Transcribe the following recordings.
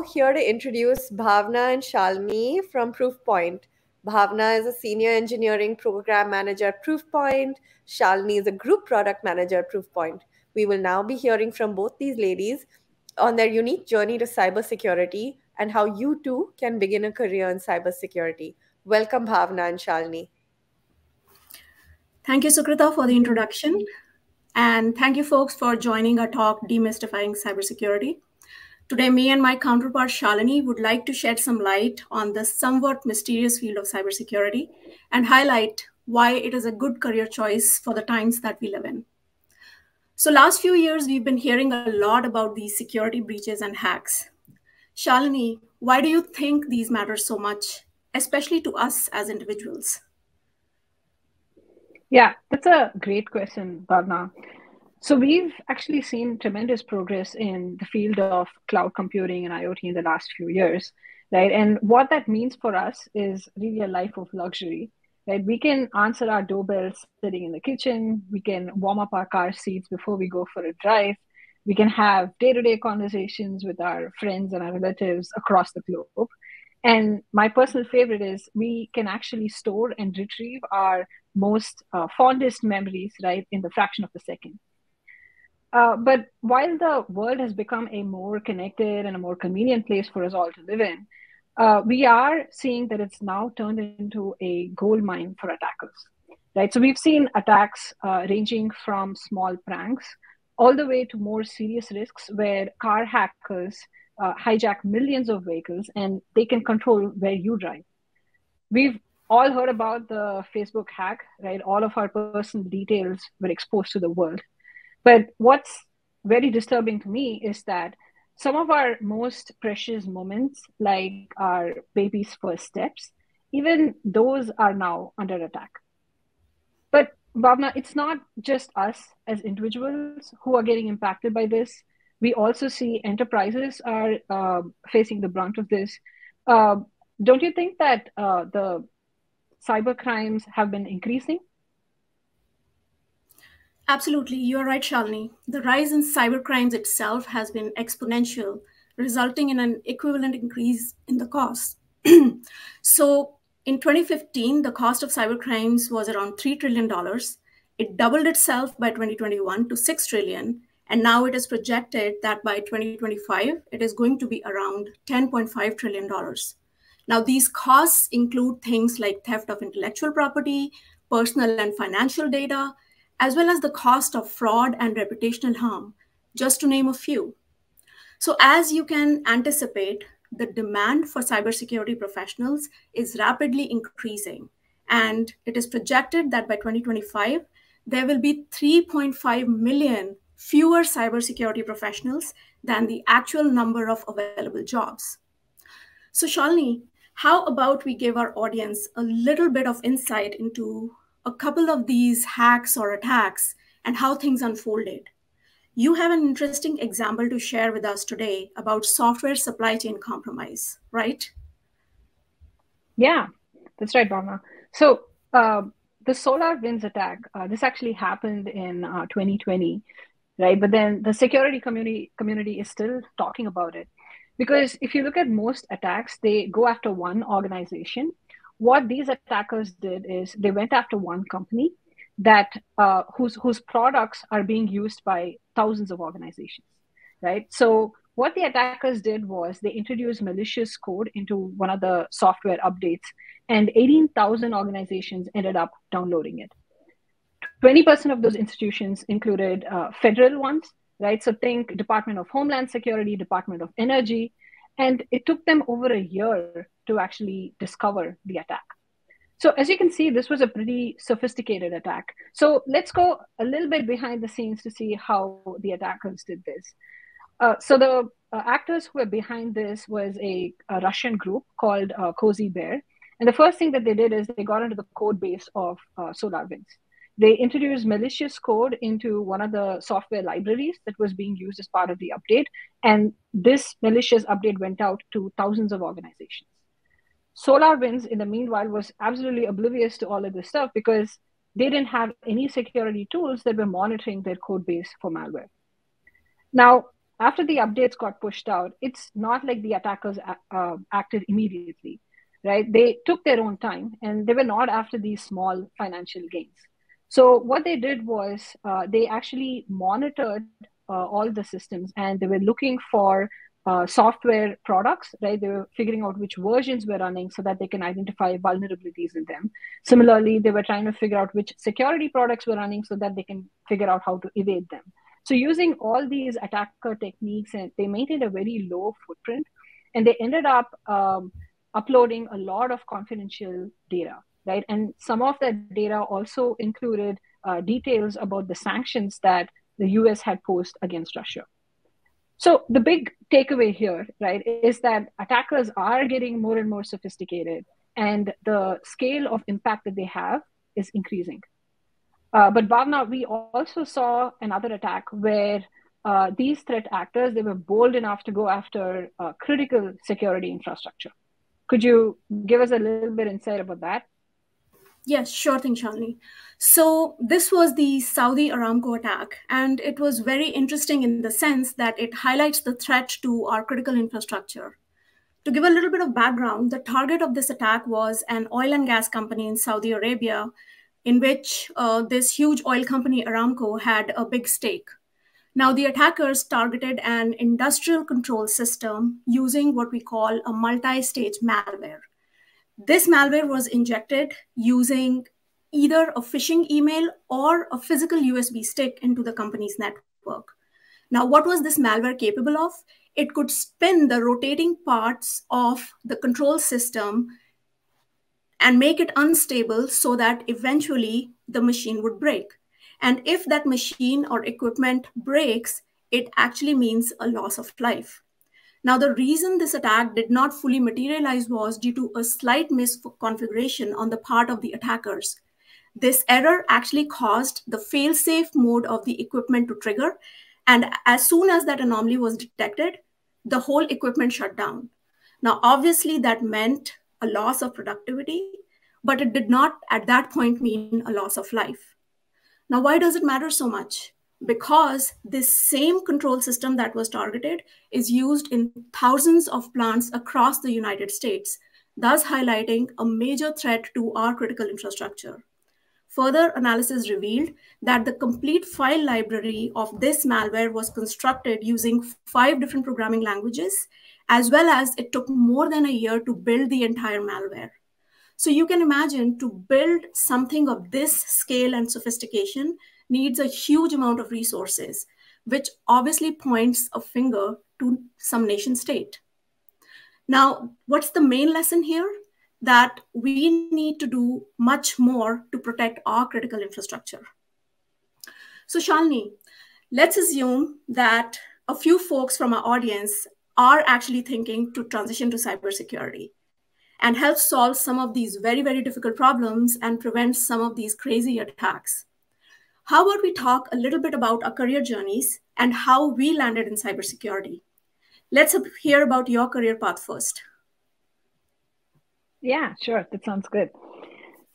here to introduce Bhawna and Shalini from Proofpoint. Bhavna is a senior engineering program manager at Proofpoint. Shalini is a group product manager at Proofpoint. We will now be hearing from both these ladies on their unique journey to cybersecurity and how you too can begin a career in cybersecurity. Welcome, Bhavna and Shalini. Thank you, Sukrita, for the introduction. And thank you, folks, for joining our talk, Demystifying Cybersecurity. Today, me and my counterpart, Shalini, would like to shed some light on the somewhat mysterious field of cybersecurity and highlight why it is a good career choice for the times that we live in. So last few years, we've been hearing a lot about these security breaches and hacks. Shalini, why do you think these matter so much, especially to us as individuals? Yeah, that's a great question, Bhavna. So we've actually seen tremendous progress in the field of cloud computing and IoT in the last few years, right? And what that means for us is really a life of luxury, right? We can answer our doorbells sitting in the kitchen. We can warm up our car seats before we go for a drive. We can have day-to-day conversations with our friends and our relatives across the globe. And my personal favorite is we can actually store and retrieve our most fondest memories, right, in the fraction of a second. But while the world has become a more connected and a more convenient place for us all to live in, we are seeing that it's now turned into a gold mine for attackers, right? So we've seen attacks ranging from small pranks all the way to more serious risks where car hackers hijack millions of vehicles and they can control where you drive. We've all heard about the Facebook hack, right? All of our personal details were exposed to the world. But what's very disturbing to me is that some of our most precious moments, like our baby's first steps, even those are now under attack. But Bhavna, it's not just us as individuals who are getting impacted by this. We also see enterprises are facing the brunt of this. Don't you think that the cyber crimes have been increasing? Absolutely, you're right, Shalini. The rise in cybercrimes itself has been exponential, resulting in an equivalent increase in the cost. So in 2015, the cost of cybercrimes was around $3 trillion. It doubled itself by 2021 to $6 trillion. And now it is projected that by 2025, it is going to be around $10.5 trillion. Now, these costs include things like theft of intellectual property, personal and financial data, as well as the cost of fraud and reputational harm, just to name a few. So as you can anticipate, the demand for cybersecurity professionals is rapidly increasing. And it is projected that by 2025, there will be 3.5 million fewer cybersecurity professionals than the actual number of available jobs. So Shalini, how about we give our audience a little bit of insight into a couple of these hacks or attacks and how things unfolded? You have an interesting example to share with us today about software supply chain compromise, right? Yeah, that's right, Bhavna. So the SolarWinds attack, this actually happened in 2020, right? But then the security community is still talking about it. Because if you look at most attacks, they go after one organization. What these attackers did is they went after one company that whose products are being used by thousands of organizations, right? So what the attackers did was they introduced malicious code into one of the software updates, and 18,000 organizations ended up downloading it. 20% of those institutions included federal ones, right? So think Department of Homeland Security, Department of Energy, and it took them over a year to actually discover the attack. So as you can see, this was a pretty sophisticated attack. So let's go a little bit behind the scenes to see how the attackers did this. So the actors who were behind this was a Russian group called Cozy Bear. And the first thing that they did is they got into the code base of SolarWinds. They introduced malicious code into one of the software libraries that was being used as part of the update. And this malicious update went out to thousands of organizations. SolarWinds, in the meanwhile, was absolutely oblivious to all of this stuff because they didn't have any security tools that were monitoring their code base for malware. Now, after the updates got pushed out, it's not like the attackers acted immediately, right? They took their own time, and they were not after these small financial gains. So what they did was they actually monitored all the systems, and they were looking for software products, right? They were figuring out which versions were running so that they can identify vulnerabilities in them. Similarly, they were trying to figure out which security products were running so that they can figure out how to evade them. So using all these attacker techniques, and they maintained a very low footprint, and they ended up uploading a lot of confidential data, right? And some of that data also included details about the sanctions that the US had posed against Russia. So the big takeaway here, right, is that attackers are getting more and more sophisticated, and the scale of impact that they have is increasing. But Bhavna, we also saw another attack where these threat actors, they were bold enough to go after critical security infrastructure. Could you give us a little bit insight about that? Yes, sure thing, Shalini. So this was the Saudi Aramco attack, and it was very interesting in the sense that it highlights the threat to our critical infrastructure. To give a little bit of background, the target of this attack was an oil and gas company in Saudi Arabia, in which this huge oil company Aramco had a big stake. Now, the attackers targeted an industrial control system using what we call a multi-stage malware. This malware was injected using either a phishing email or a physical USB stick into the company's network. Now, what was this malware capable of? It could spin the rotating parts of the control system and make it unstable so that eventually the machine would break. And if that machine or equipment breaks, it actually means a loss of life. Now, the reason this attack did not fully materialize was due to a slight misconfiguration on the part of the attackers. This error actually caused the fail-safe mode of the equipment to trigger, and as soon as that anomaly was detected, the whole equipment shut down. Now, obviously, that meant a loss of productivity, but it did not at that point mean a loss of life. Now, why does it matter so much? Because this same control system that was targeted is used in thousands of plants across the United States, thus highlighting a major threat to our critical infrastructure. Further analysis revealed that the complete file library of this malware was constructed using 5 different programming languages, as well as it took more than a year to build the entire malware. So you can imagine, to build something of this scale and sophistication needs a huge amount of resources, which obviously points a finger to some nation state. Now, what's the main lesson here? That we need to do much more to protect our critical infrastructure. So Shalini, let's assume that a few folks from our audience are actually thinking to transition to cybersecurity and help solve some of these very, very difficult problems and prevent some of these crazy attacks. How about we talk a little bit about our career journeys and how we landed in cybersecurity? Let's hear about your career path first. Yeah, sure. That sounds good.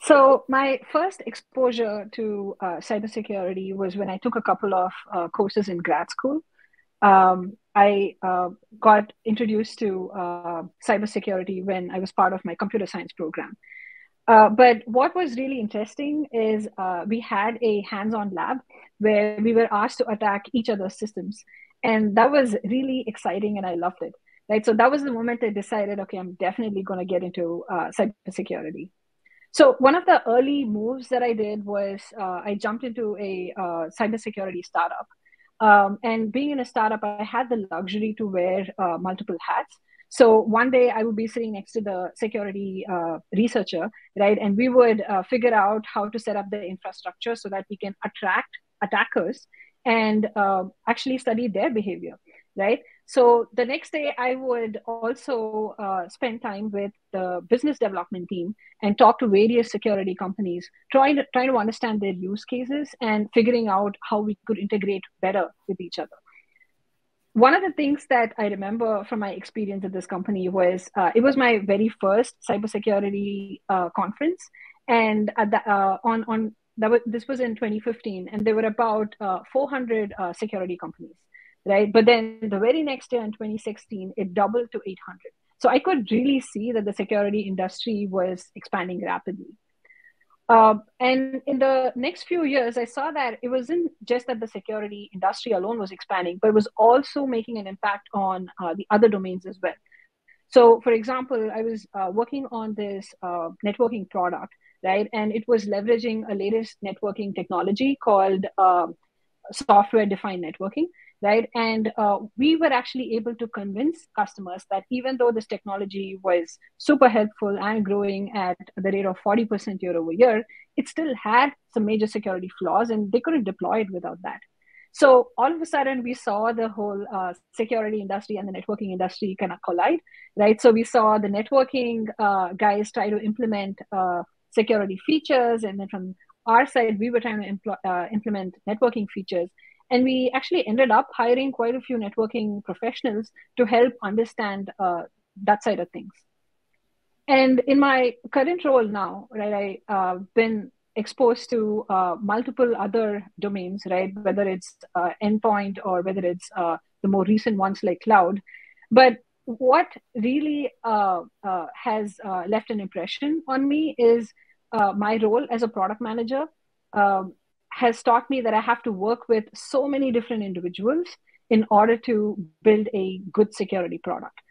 So my first exposure to cybersecurity was when I took a couple of courses in grad school. I got introduced to cybersecurity when I was part of my computer science program. But what was really interesting is we had a hands-on lab where we were asked to attack each other's systems. And that was really exciting, and I loved it. Right? So that was the moment I decided, okay, I'm definitely going to get into cybersecurity. So one of the early moves that I did was I jumped into a cybersecurity startup. And being in a startup, I had the luxury to wear multiple hats. So one day I would be sitting next to the security researcher, right? And we would figure out how to set up the infrastructure so that we can attract attackers and actually study their behavior, right? So the next day I would also spend time with the business development team and talk to various security companies, trying to understand their use cases and figuring out how we could integrate better with each other. One of the things that I remember from my experience at this company was it was my very first cybersecurity conference, and at the, this was in 2015, and there were about 400 security companies, right? But then the very next year in 2016, it doubled to 800. So I could really see that the security industry was expanding rapidly. And in the next few years, I saw that it wasn't just that the security industry alone was expanding, but it was also making an impact on the other domains as well. So, for example, I was working on this networking product, right? And it was leveraging a latest networking technology called software-defined networking, right? And we were actually able to convince customers that even though this technology was super helpful and growing at the rate of 40% year over year, it still had some major security flaws and they couldn't deploy it without that. So all of a sudden, we saw the whole security industry and the networking industry kind of collide, right? So we saw the networking guys try to implement security features, and then from our side, we were trying to implement networking features. And we actually ended up hiring quite a few networking professionals to help understand that side of things. And in my current role now, right, I've been exposed to multiple other domains, right, whether it's endpoint or whether it's the more recent ones like cloud. But what really has left an impression on me is my role as a product manager has taught me that I have to work with so many different individuals in order to build a good security product.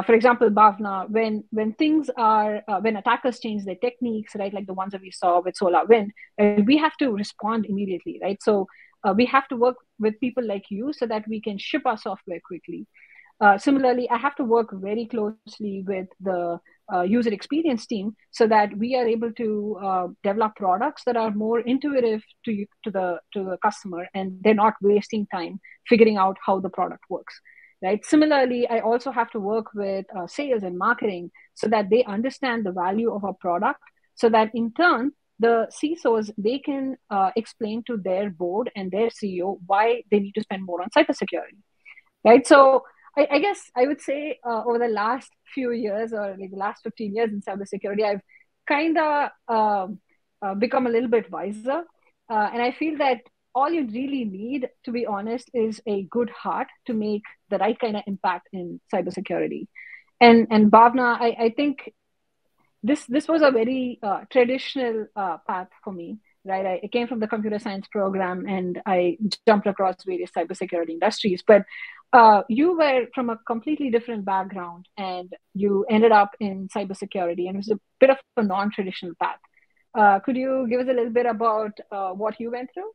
For example, Bhawna, when things are, when attackers change their techniques, right, like the ones that we saw with SolarWind, we have to respond immediately, right? So we have to work with people like you so that we can ship our software quickly. Similarly, I have to work very closely with the user experience team so that we are able to develop products that are more intuitive to the customer, and they're not wasting time figuring out how the product works. Right. Similarly, I also have to work with sales and marketing so that they understand the value of our product, so that in turn, the CISOs, they can explain to their board and their CEO why they need to spend more on cybersecurity. Right. So I guess I would say over the last few years, or like the last 15 years in cybersecurity, I've kind of become a little bit wiser. And I feel that all you really need, to be honest, is a good heart to make the right kind of impact in cybersecurity. And Bhawna, I think this was a very traditional path for me, right? I came from the computer science program and I jumped across various cybersecurity industries. But you were from a completely different background and you ended up in cybersecurity, and it was a bit of a non-traditional path. Could you give us a little bit about what you went through?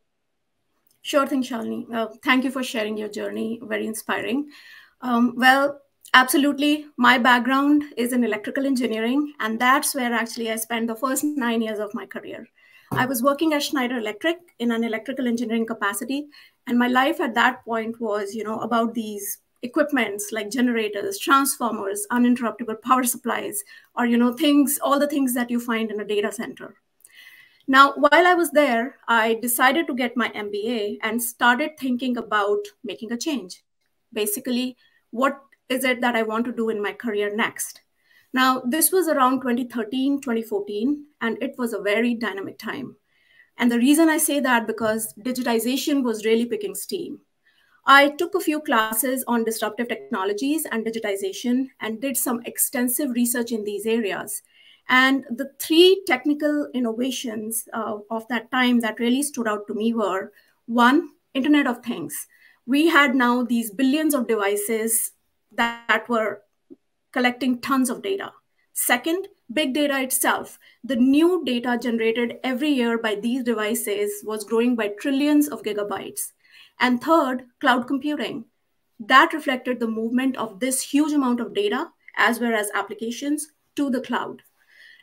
Sure thing, Shalini. Thank you for sharing your journey. Very inspiring. Well, absolutely. My background is in electrical engineering, and that's where actually I spent the first 9 years of my career. I was working at Schneider Electric in an electrical engineering capacity, and my life at that point was, about these equipments like generators, transformers, uninterruptible power supplies, or all the things that you find in a data center. Now, while I was there, I decided to get my MBA and started thinking about making a change. Basically, what is it that I want to do in my career next? Now, this was around 2013, 2014, and it was a very dynamic time. And the reason I say that because digitization was really picking steam. I took a few classes on disruptive technologies and digitization and did some extensive research in these areas. And the three technical innovations of that time that really stood out to me were, one, Internet of Things. We had now these billions of devices that were collecting tons of data. Second, big data itself. The new data generated every year by these devices was growing by trillions of gigabytes. And third, cloud computing. That reflected the movement of this huge amount of data as well as applications to the cloud.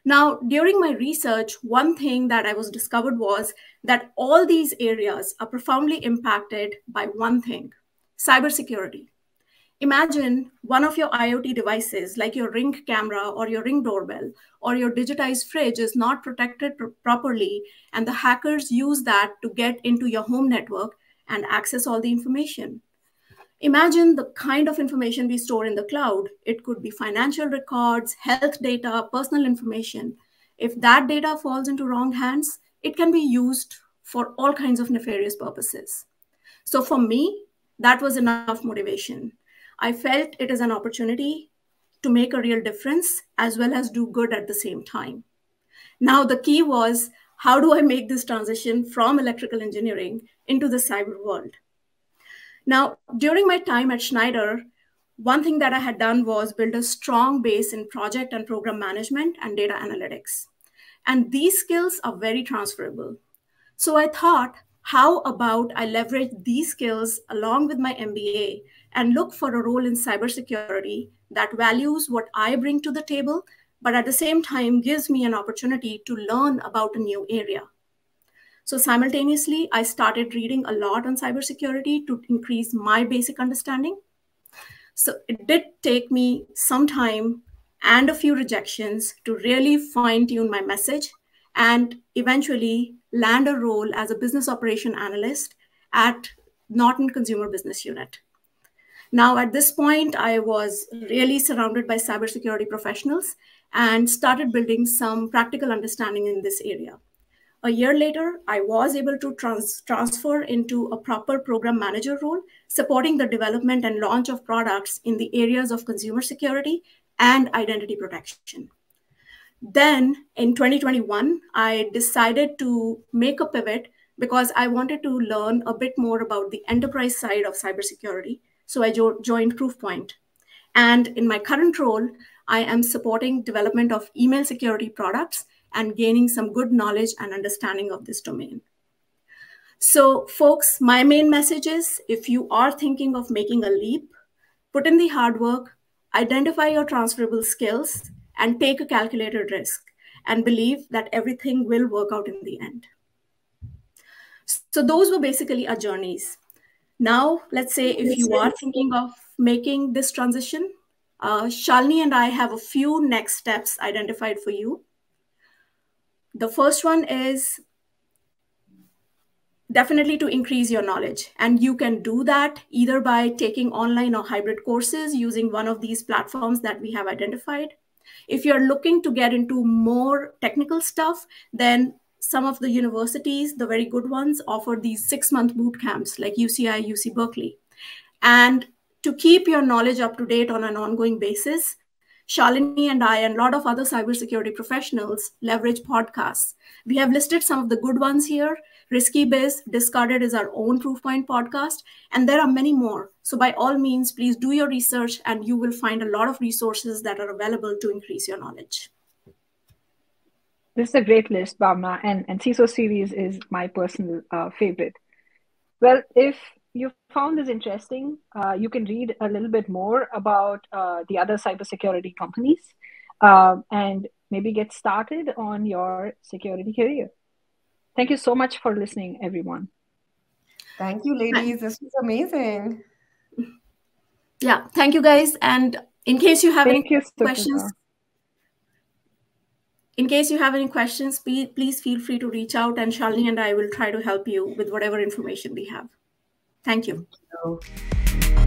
Now, during my research, one thing that I was discovered was that all these areas are profoundly impacted by one thing, cybersecurity. Imagine one of your IoT devices, like your Ring camera or your Ring doorbell or your digitized fridge, is not protected properly, and the hackers use that to get into your home network and access all the information. Imagine the kind of information we store in the cloud. It could be financial records, health data, personal information. If that data falls into wrong hands, it can be used for all kinds of nefarious purposes. So for me, that was enough motivation. I felt it is an opportunity to make a real difference as well as do good at the same time. Now, the key was, how do I make this transition from electrical engineering into the cyber world? Now, during my time at Schneider, one thing that I had done was build a strong base in project and program management and data analytics. And these skills are very transferable. So I thought, how about I leverage these skills along with my MBA and look for a role in cybersecurity that values what I bring to the table, but at the same time gives me an opportunity to learn about a new area. So simultaneously, I started reading a lot on cybersecurity to increase my basic understanding. So it did take me some time and a few rejections to really fine-tune my message and eventually land a role as a business operation analyst at Norton Consumer Business Unit. Now, at this point, I was really surrounded by cybersecurity professionals and started building some practical understanding in this area. A year later, I was able to transfer into a proper program manager role, supporting the development and launch of products in the areas of consumer security and identity protection. Then in 2021, I decided to make a pivot because I wanted to learn a bit more about the enterprise side of cybersecurity. So I joined Proofpoint. And in my current role, I am supporting development of email security products and gaining some good knowledge and understanding of this domain. So folks, my main message is, if you are thinking of making a leap, put in the hard work, identify your transferable skills, and take a calculated risk, and believe that everything will work out in the end. So those were basically our journeys. Now, let's say if you are thinking of making this transition, Shalini and I have a few next steps identified for you. The first one is definitely to increase your knowledge. And you can do that either by taking online or hybrid courses using one of these platforms that we have identified. If you're looking to get into more technical stuff, then some of the universities, the very good ones, offer these 6-month boot camps like UCI, UC Berkeley. And to keep your knowledge up to date on an ongoing basis, Shalini and I and a lot of other cybersecurity professionals leverage podcasts. We have listed some of the good ones here. Risky Biz, Discarded is our own Proofpoint podcast, and there are many more. So by all means, please do your research and you will find a lot of resources that are available to increase your knowledge. This is a great list, Bhawna, and CISO series is my personal favorite. Well, if you found this interesting, you can read a little bit more about the other cybersecurity companies and maybe get started on your security career. Thank you so much for listening, everyone. Thank you, ladies. This was amazing. Yeah, thank you, guys. And in case you have any questions, please feel free to reach out, and Shalini and I will try to help you with whatever information we have. Thank you. Thank you.